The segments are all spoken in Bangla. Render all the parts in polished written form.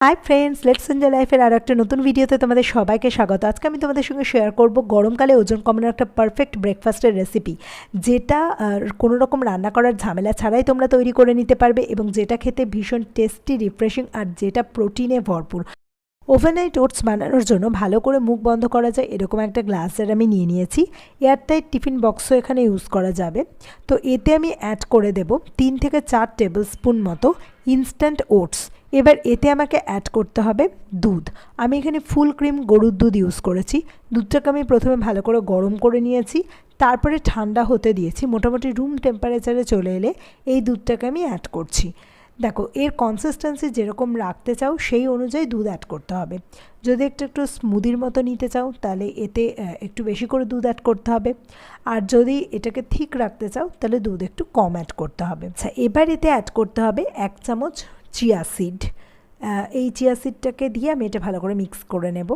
হাই ফ্রেন্ডস, লেটস এনজয় লাইফের আর একটা নতুন ভিডিওতে তোমাদের সবাইকে স্বাগত। আজকে আমি তোমাদের সঙ্গে শেয়ার করব গরমকালে ওজন কমানোর একটা পারফেক্ট ব্রেকফাস্টের রেসিপি, যেটা কোনো রকম রান্না করার ঝামেলা ছাড়াই তোমরা তৈরি করে নিতে পারবে এবং যেটা খেতে ভীষণ টেস্টি, রিফ্রেশিং আর যেটা প্রোটিনে ভরপুর। ওভারনাইট ওটস বানানোর জন্য ভালো করে মুখ বন্ধ করা যায় এরকম একটা গ্লাসের আমি নিয়ে নিয়েছি। এয়ারটাইট টিফিন বক্সও এখানে ইউজ করা যাবে। তো এতে আমি অ্যাড করে দেব 3 থেকে 4 টেবিল স্পুন মতো ইনস্ট্যান্ট ওটস। এবার এতে আমাকে অ্যাড করতে হবে দুধ। আমি এখানে ফুল ক্রিম গরুর দুধ ইউজ করেছি। দুধটাকে আমি প্রথমে ভালো করে গরম করে নিয়েছি, তারপরে ঠান্ডা হতে দিয়েছি। মোটামুটি রুম টেম্পারেচারে চলে এলে এই দুধটাকে আমি অ্যাড করছি। দেখো, এর কনসিস্টেন্সি যেরকম রাখতে চাও সেই অনুযায়ী দুধ অ্যাড করতে হবে। যদি একটু স্মুদির মতো নিতে চাও তাহলে এতে একটু বেশি করে দুধ অ্যাড করতে হবে, আর যদি এটাকে ঠিক রাখতে চাও তাহলে দুধ একটু কম অ্যাড করতে হবে। আচ্ছা, এবার এতে অ্যাড করতে হবে 1 চামচ চিয়া সিড। এই চিয়া সিডটাকে দিয়ে আমি এটা ভালো করে মিক্স করে নেব।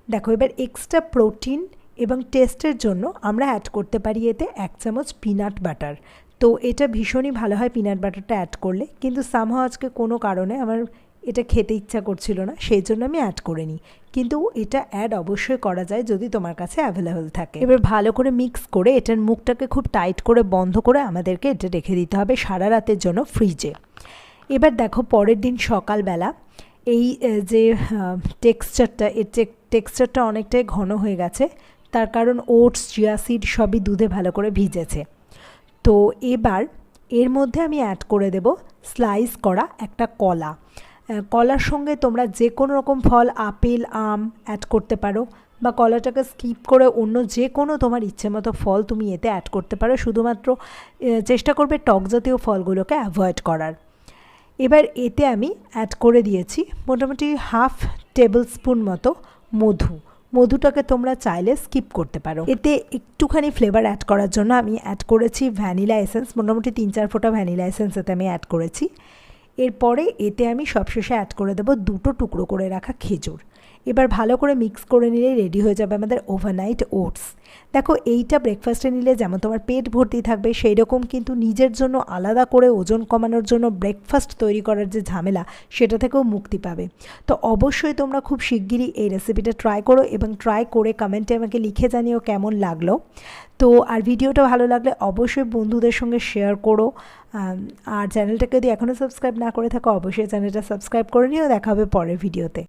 দেখো, এবার এক্সট্রা প্রোটিন এবং টেস্টের জন্য আমরা অ্যাড করতে পারি এতে 1 চামচ পিনাট বাটার। তো এটা ভীষণই ভালো হয় পিনাট বাটারটা অ্যাড করলে, কিন্তু সামহাও আজকে কোনো কারণে আমার এটা খেতে ইচ্ছা করছিল না, সেই জন্য আমি অ্যাড করিনি। কিন্তু এটা অ্যাড অবশ্যই করা যায় যদি তোমার কাছে অ্যাভেলেবেল থাকে। এবার ভালো করে মিক্স করে এটার মুখটাকে খুব টাইট করে বন্ধ করে আমাদেরকে এটা রেখে দিতে হবে সারা রাতের জন্য ফ্রিজে। এবার দেখো, পরের দিন সকালবেলা এই যে টেক্সচারটা, এর টেক্সচারটা অনেকটাই ঘন হয়ে গেছে। তার কারণ ওটস, চিয়া সিড সবই দুধে ভালো করে ভিজেছে। তো এবার এর মধ্যে আমি অ্যাড করে দেব স্লাইস করা একটা কলা। কলার সঙ্গে তোমরা যে কোনো রকম ফল, আপেল, আম অ্যাড করতে পারো, বা কলাটাকে স্কিপ করে অন্য যে কোনো তোমার ইচ্ছে মতো ফল তুমি এতে অ্যাড করতে পারো। শুধুমাত্র চেষ্টা করবে টক জাতীয় ফলগুলোকে অ্যাভয়েড করার। এবার এতে আমি অ্যাড করে দিয়েছি মোটামুটি 1/2 টেবিল স্পুন মতো মধুটাকে তোমরা চাইলে স্কিপ করতে পারো। এতে একটুখানি ফ্লেভার অ্যাড করার জন্য আমি অ্যাড করেছি ভ্যানিলা এসেন্স, মোটামুটি 3-4 ফোঁটা ভ্যানিলা এসেন্স এতে আমি অ্যাড করেছি। এরপরে এতে আমি সবশেষে অ্যাড করে দেবো 2 টুকরো করে রাখা খেজুর। এবার ভালো করে মিক্স করে নিলেই রেডি হয়ে যাবে আমাদের ওভারনাইট ওটস। দেখো, এইটা ব্রেকফাস্টে নিলে যেমন তোমার পেট ভর্তি থাকবে, সেই রকম কিন্তু নিজের জন্য আলাদা করে ওজন কমানোর জন্য ব্রেকফাস্ট তৈরি করার যে ঝামেলা, সেটা থেকেও মুক্তি পাবে। তো অবশ্যই তোমরা খুব শিগগিরই এই রেসিপিটা ট্রাই করো এবং ট্রাই করে কমেন্টে আমাকে লিখে জানিও কেমন লাগলো। তো আর ভিডিওটা ভালো লাগলে অবশ্যই বন্ধুদের সঙ্গে শেয়ার করো। আর চ্যানেলটাকে যদি এখনও সাবস্ক্রাইব না করে থাকো অবশ্যই চ্যানেলটা সাবস্ক্রাইব করে নিও। দেখা হবে পরের ভিডিওতে।